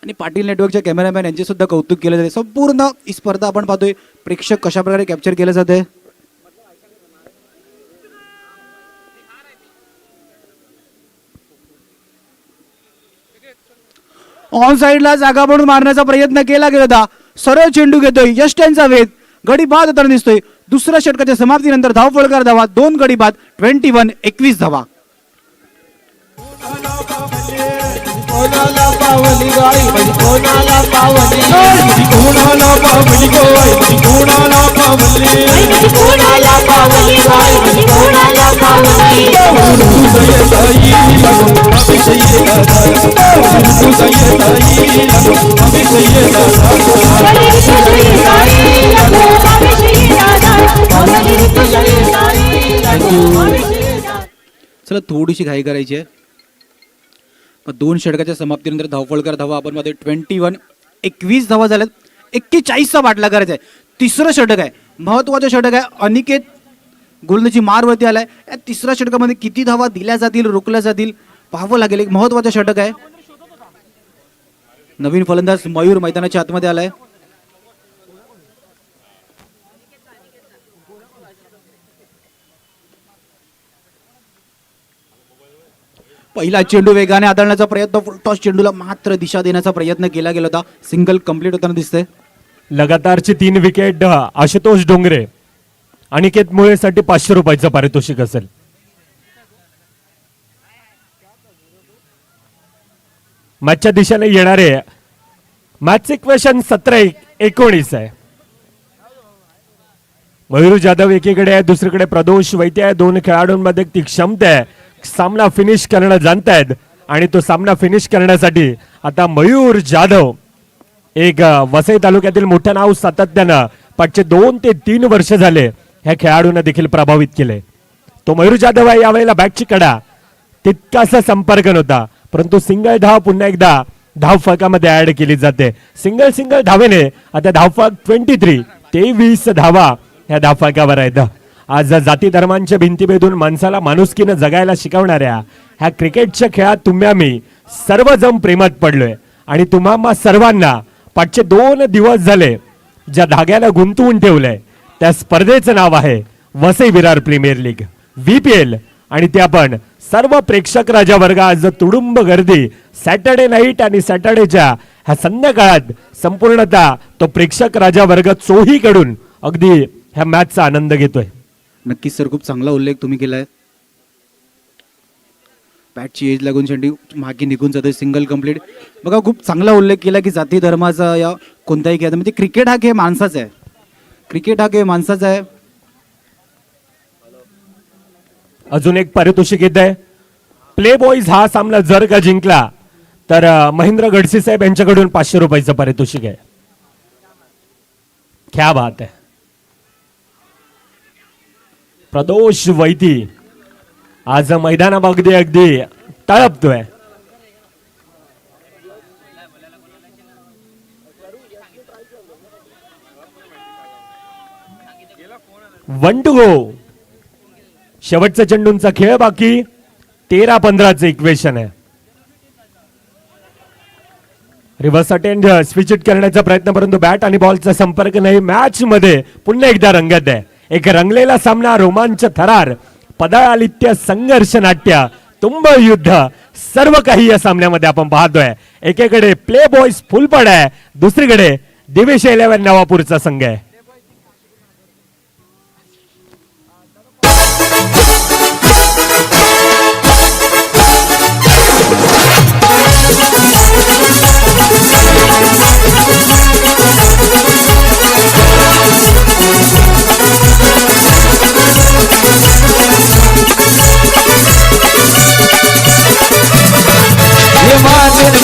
आणि पाटील नेटवर्कच्या कॅमेरामॅन यांचे सुद्धा कौतुक केलं जाते. संपूर्ण ही स्पर्धा आपण पाहतोय प्रेक्षक कशा प्रकारे कॅप्चर केलं जाते. ऑन साइडला जागा म्हणून मारण्याचा प्रयत्न केला गेला होता. सरळ चेंडू घेतोय, यश त्यांचा वेध. गडी बाद होताना दिसतोय. दुसऱ्या षटकाच्या समाप्तीनंतर धावफलकार धावा 2 गडी बाद. 21 धावा. चला थोडीशी घाई करायची आहे. 2 षटकाच्या समाप्तीनंतर धावफलकार धावा आपण मध्ये 21 धावा झाल्यात. 41चा बाटला करायचा आहे. तिसरं षटक आहे, महत्वाचं षटक आहे. अनिकेत गोलंदाजी मारवरती आलाय. या तिसऱ्या षटकामध्ये किती धावा दिल्या जातील, रोखल्या जातील पाहावं लागेल. एक महत्वाचं षटक आहे. नवीन फलंदाज मयूर मैदानाच्या आतमध्ये आलाय. पहिला चेंडू वेगाने आदळण्याचा प्रयत्न, टॉस चेंडूला मात्र दिशा देण्याचा प्रयत्न केला गेला होता. सिंगल कंप्लीट होताना दिसतंय. लगातारची 3 विकेट आशुतोष डोंगरे. अनिकेत मुळेसाठी 500 रुपयाचं पारितोषिक असेल. मॅचच्या दिशेने येणारे मॅच इक्वेशन 17-19 आहे. मयूर जाधव एकीकडे आहे, दुसरीकडे प्रदोष वैते आहे. 2 खेळाडूंमध्ये ती क्षमता आहे. सामना फिनिश करणं जाणतायत आणि तो सामना फिनिश करण्यासाठी आता मयूर जाधव, एक वसई तालुक्यातील मोठं नाव, सातत्यानं पाठचे 2 ते 3 वर्ष झाले ह्या खेळाडूंना देखील प्रभावित केले. तो मयूर जाधव आहे. यावेळेला बॅटची कडा तितकासा संपर्क नव्हता, परंतु सिंगल धाव पुन्हा एकदा धावफलकामध्ये ऍड केली जाते. सिंगल सिंगल धावेने आता धावफलक 23 23 धावा ह्या धावफलकावर आहेत. आज जाती धर्मांच्या भिंती बेधून माणसाला माणुसकीनं जगायला शिकवणाऱ्या ह्या क्रिकेटच्या खेळात तुम्ही आम्ही सर्वजण प्रेमात पडलोय आणि तुम्हा सर्वांना पाठचे 2 दिवस झाले ज्या धाग्याला गुंतवून ठेवलंय त्या स्पर्धेचं नाव आहे Vasai Virar premier league VPL. आणि ते आपण सर्व प्रेक्षक राजा वर्ग आज तुडुंब गर्दी सॅटर्डे नाईट आणि सॅटर्डेच्या ह्या संध्याकाळात संपूर्णतः तो प्रेक्षक राजा वर्ग चोहीकडून अगदी ह्या मॅचचा आनंद घेतोय. नक्कीच सर, खूप चांगला उल्लेख तुम्ही केलाय. बॅटची एज लागून शेंडी मागे निघून जाते, सिंगल कंप्लीट. बघा, खूप चांगला उल्लेख केला की जाती धर्माचा या कोणत्याही खेळात म्हणजे क्रिकेट हा खेळ माणसाचा आहे. क्रिकेट हा खेळ माणसाचा आहे. अजून एक पारितोषिक येत आहे. प्ले बॉईज हा सामना जर का जिंकला तर महेंद्र गडसे साहेब यांच्याकडून 500 रुपयाचं पारितोषिक आहे. क्या बात आहे. प्रदोष वैती आज मैदानामध्ये अगदी तळपतोय. One to go. शेवटचा चेंडूंचा खेळ बाकी. 13-15चं इक्वेशन आहे. रिव्हर्स अटेंड स्विच इट करण्याचा प्रयत्न, परंतु बॅट आणि बॉलचा संपर्क नाही. मॅच मध्ये पुन्हा एकदा रंगत आहे. एक रंगलेला सामना, रोमांच थरार, पदालित्य, संघर्ष नाट्य, तुंबळ युद्ध, सर्व काही या सामन्यामध्ये आपण पाहतोय. एकेकडे प्ले बॉयज फुलपड आहे, दुसरीकडे दिवेश 11 नवापूरचा संघ आहे.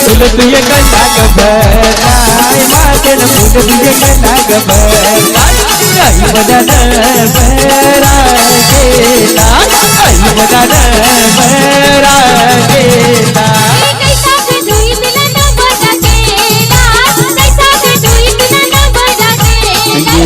फुल तुझे कसा गबराय माझन फुल तुझे कसा गबराय आई बदन बरा गेला आई बदन बरा गेला कैसा के दुई दिल न बजा केला कैसा के दुई दिल न बजा केला.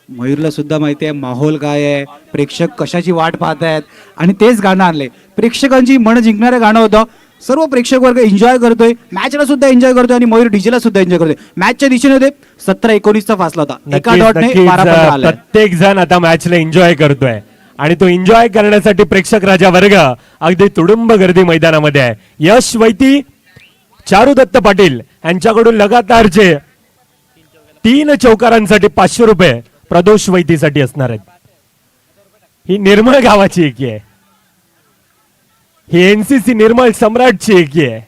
मयूरला सुद्धा माहिती आहे माहोल काय आहे, प्रेक्षक कशाची वाट पाहत आहेत आणि तेच गाणं आणले. प्रेक्षकांची मन जिंकणारं गाणं होतं. सर्व प्रेक्षक वर्ग एन्जॉय करतोय, मॅचला सुद्धा एन्जॉय करतोय आणि मयूर डीजेला सुद्धा एन्जॉय करतोय. मॅचच्या दिशेने होते 17-19चा फासला होता. एका डॉटने 12-15 आलाय. प्रत्येक जण आता मॅचला एन्जॉय करतोय आणि तो एन्जॉय करण्यासाठी प्रेक्षक राजा वर्ग अगदी तुडुंब गर्दी मैदानामध्ये आहे. यश वैती, चारू दत्त पाटील यांच्याकडून लगातारचे 3 चौकारांसाठी 500 रुपये प्रदोष वैतीसाठी असणार आहेत. ही निर्मळ गावाची एकी आहे. ही NCC निर्मळ सम्राटची एकी आहे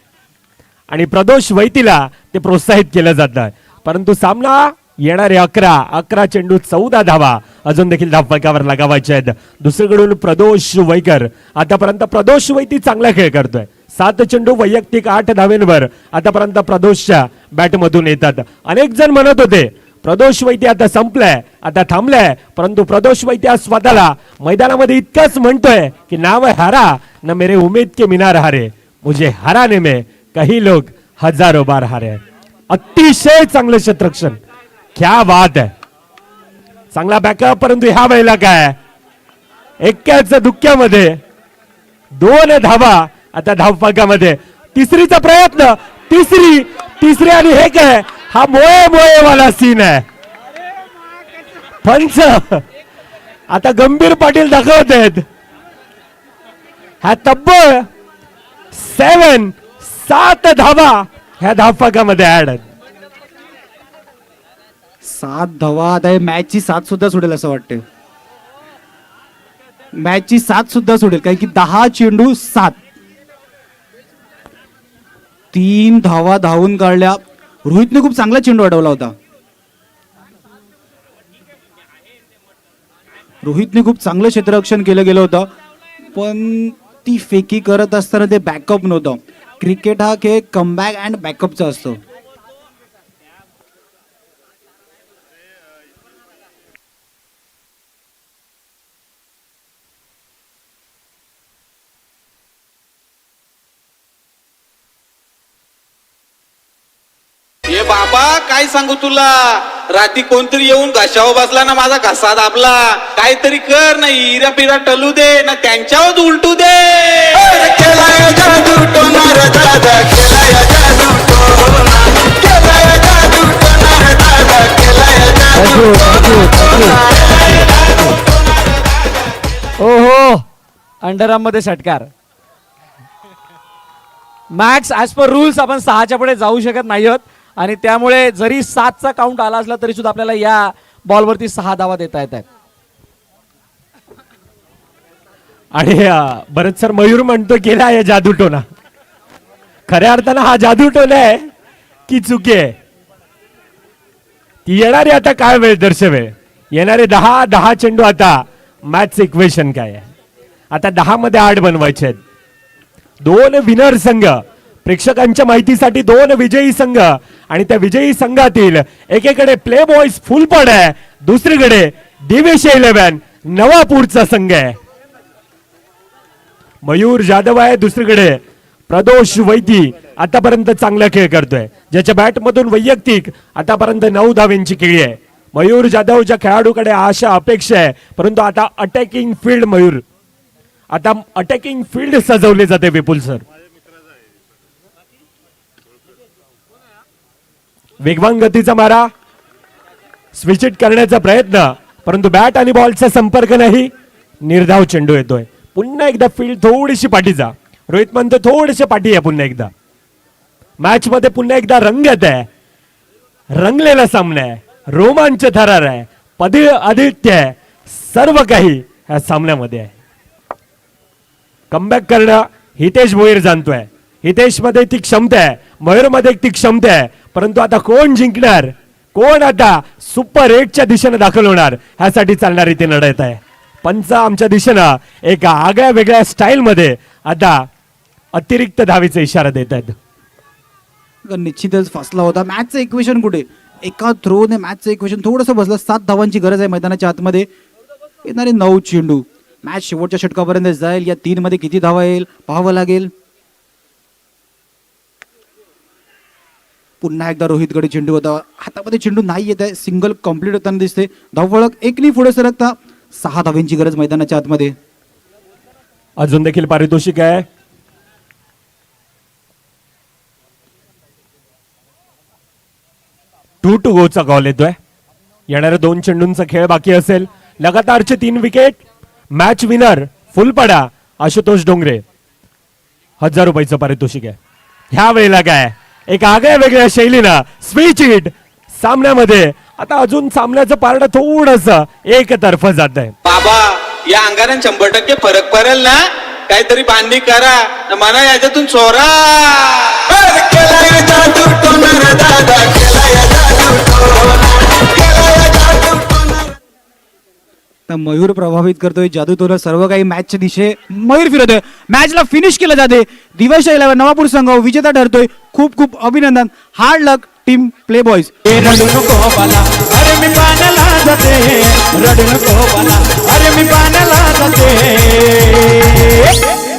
आणि प्रदोष वैतीला ते प्रोत्साहित केलं जातं. परंतु सामना येणारे 11 चेंडू 14 धावा अजून देखील धावफलकावर लगावायचे आहेत. दुसरीकडून प्रदोष वैकर, आतापर्यंत प्रदोष वैती चांगला खेळ करतोय. 7 चेंडू वैयक्तिक 8 धावेंवर आतापर्यंत प्रदोषच्या बॅटमधून येतात. अनेक जण म्हणत होते प्रदोष वैती आता संपलाय, आता थांबलाय, परंतु प्रदोष वैती आज स्वतःला मैदानामध्ये इतकंच म्हणतोय की नाव है हारा न मेरे उमेद के मीनार हारे, मुझे हराने में काही लोग हजारों बार हारे. अतिशय चांगलं क्षेत्ररक्षण, क्या बात आहे. चांगला बॅकअप, परंतु ह्या वेळेला काय एक्क्याच्या दुःख्यामध्ये 2 धावा आता धावफलकामध्ये. तिसरीचा प्रयत्न, तिसरी आणि हे काय हा मोये वाला सीन आहे. पंच आता गंभीर पाटील दाखवत आहेत. हा तब्बल 7 धावा ह्या धावफलकामध्ये ऍड आहेत. 7 धावा. आता मॅचची 7 सुद्धा सुटेल असं वाटतं. मॅचची 7 सुद्धा सुटेल कारण की 10 चेंडू 7. 3 धावा धावून काढल्या. रोहितने खूप चांगला चेंडू अडवला होता. रोहितने खूप चांगलं क्षेत्ररक्षण केलं गेलं होतं, पण ती फेकी करत असताना ते बॅकअप नव्हतं. क्रिकेट हा खेळ कमबॅक अँड बॅकअपचा असतो. बाबा काय सांगू तुला, रात्री कोणतरी येऊन घशावर बसला ना, माझा घसा दाबला. काहीतरी कर ना, हिरा पिरा टलू दे ना, त्यांच्यावर उलटू दे. केलाय जादू टोना रे दादा, केलाय जादू टोना, केलाय जादू टोना रे दादा, केलाय जादू ओहो, अंडरआर्म मध्ये षटकार. मॅक्स ऍज पर रूल्स आपण 6च्या पुढे जाऊ शकत नाही आहोत आणि त्यामुळे जरी 7चा काउंट आला असला तरी सुद्धा आपल्याला या बॉलवरती 6 धावा देता येत आहेत. आणि भरत सर मयूर म्हणतो केला आहे जादूटोना. खऱ्या अर्थानं हा जादूटोना आहे की चुकी आहे ती येणारी आता काय वेळ दर्शवेल. येणारे 10 चेंडू आता मॅच इक्वेशन काय आहे. आता 10 मध्ये 8 बनवायचे आहेत. 2 विनर संघ, प्रेक्षकांच्या माहितीसाठी 2 विजयी संघ आणि त्या विजयी संघातील एकीकडे प्ले बॉयज फुलपड आहे, दुसरीकडे दिवेश 11 नवापूरचा संघ आहे. मयूर जाधव आहे, दुसरीकडे प्रदोष वैदी आतापर्यंत चांगला खेळ करतोय, ज्याच्या बॅटमधून वैयक्तिक आतापर्यंत 9 धावेंची केळी आहे. मयूर जाधवच्या खेळाडूकडे आशा अपेक्षा आहे, परंतु आता अटॅकिंग फील्ड मयूर आता अटॅकिंग फील्ड सजवले जाते. विपुल सर वेगवान गतीचा मारा, स्विच इट करण्याचा प्रयत्न, परंतु बॅट आणि बॉलचा संपर्क नाही. निर्धाव चेंडू येतोय. पुन्हा एकदा फील्ड थोडीशी पाठीचा. रोहित म्हणतो थोडीशी पाठी आहे. पुन्हा एकदा मॅच मध्ये पुन्हा एकदा रंगत आहे. रंगलेला सामना आहे, रोमांच थरार आहे, पदे आदित्य आहे, सर्व काही या सामन्यामध्ये आहे. कमबॅक करणं हितेश भोईर जाणतोय. हितेश मध्ये ती क्षमता आहे, मयूर मध्ये ती क्षमता आहे, परंतु आता कोण जिंकणार, कोण आता सुपर 8च्या दिशेने दाखल होणार, ह्यासाठी चालणारी ती लढत आहे. पंच आमच्या दिशेनं एका आगळ्या वेगळ्या स्टाईल मध्ये आता अतिरिक्त धावीचा इशारा देत आहेत. निश्चितच फसला होता. मॅचचं इक्वेशन कुठे, एका थ्रोने मॅचचं इक्वेशन थोडंसं बसलं. 7 धावांची गरज आहे मैदानाच्या आतमध्ये. येणारे 9 चेंडू, मॅच शेवटच्या षटकापर्यंत जाईल. या 3 मध्ये किती धावा येईल पाहावं लागेल. पुन्हा एकदा रोहितकडे चेंडू होता, हातामध्ये चेंडू नाही येत आहे. सिंगल कम्प्लीट होताना दिसते. धावफलक एकनी पुढे सरकता. 6 धावांची गरज मैदानाच्या आतमध्ये. अजून देखील पारितोषिक आहे. टू गोचा कॉल येतोय. येणाऱ्या 2 चेंडूंचा खेळ बाकी असेल. लगातारचे 3 wicket. Match winner Phulpada Ashutosh Dongre. 1000 रुपयाचं पारितोषिक आहे. ह्या वेळेला काय एक आगळ्या वेगळ्या शैलीनं स्विच हिट सामन्यामध्ये. आता अजून सामन्याचं पारड थोडस एकतर्फ जात आहे. बाबा या अंगाने 100% फरक पडेल ना, काहीतरी बांधणी करा ना, मला याच्यातून चोरा. केलाय जादू टोना रे दादा, केलाय जादू टोना, केलाय जादू टोना. तर मयूर प्रभावित करतोय, जादूतोनं सर्व काही मॅचच्या दिशे मयूर फिरवतोय. मॅचला फिनिश केलं जाते. दिवेश 11 नवापूर संघ विजेता ठरतोय. खूप खूप अभिनंदन. हार्ड लक टीम प्ले बॉयज. रडू नको बाला, अरे मी पाण्याला जाते. रडू नको बाला, अरे मी पाण्याला जाते.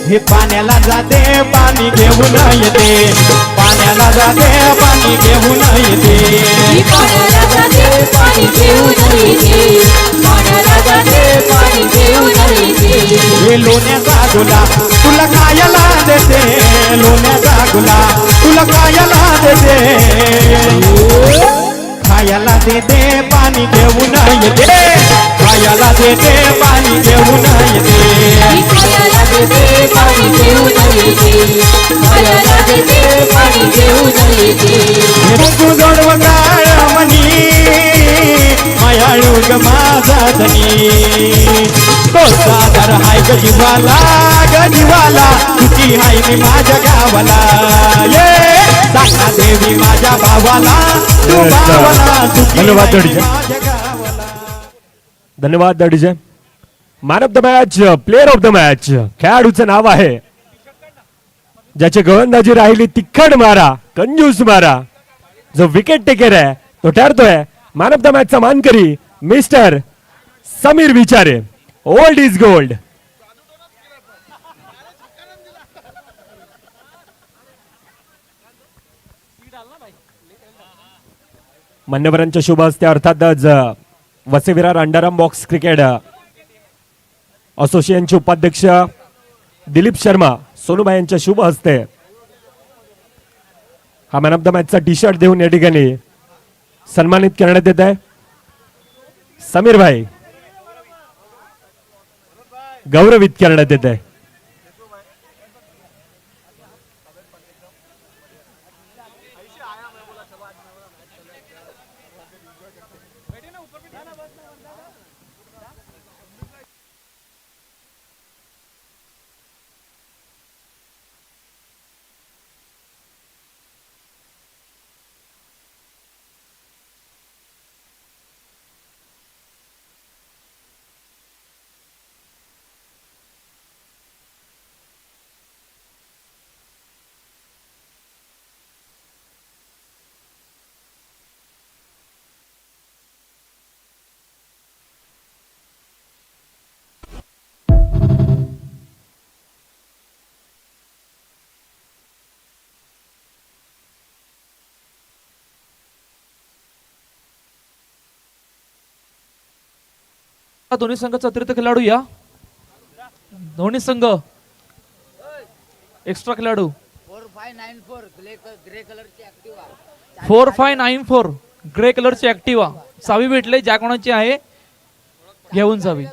हे पाण्याला जाते, पाणी घेऊन येते. पाण्याला जाते, पाणी घेऊन येते. मी पाण्याला जाते पाणी घेऊन येते. पाण्याला जाते पाणी घेऊन येते. हे लोण्याचा गुला तुला खायला देते. लोण्याचा गुला तुला खायला देते. खायला देते, पाणी घेऊन येते. खायला देते, पाणी घेऊन येते. मी खायला देते पाणी घेऊन येते. खायला देते पाणी घेऊन येते. तू जोडव काळ मनी, मायाळू ग माझा धनी. तो सादर हाय ग जीवाला, ग जीवाला तुझी हाय मी माझ्या गावाला. ये सांगा देवी माझ्या भावाला, तू भावाला तुझी धन्यवाद हाय मी दडजे. माझ्या गावाला. धन्यवाद Dadje. Man of the match, player of the match खेळाडूचं नाव आहे ज्याची गोलंदाजी राहिली तिखट मारा, कंजूस मारा. जो विकेट टेकर आहे तो ठरतोय मॅन ऑफ द मॅचचा मानकरी mister Sameer Vichare. Old is gold. मान्यवरांच्या शुभ हस्ते अर्थातच Vasai Virar underarm box cricket असोसिएशनचे उपाध्यक्ष दिलीप शर्मा सोनूबाई यांच्या शुभ हस्ते हा मॅन ऑफ द मॅचचा टी शर्ट देऊन या ठिकाणी सन्मानित करण्यात येत आहे. समीर भाई गौरवित करण्यात येत आहे. दोन्ही संघाचा अतिरिक्त खेळाडू या. दोन्ही संघ एक्स्ट्रा खेळाडू 4594 ग्रे कलरची ऍक्टिवा चावी भेटले. ज्या कोणाची आहे घेऊन जावी.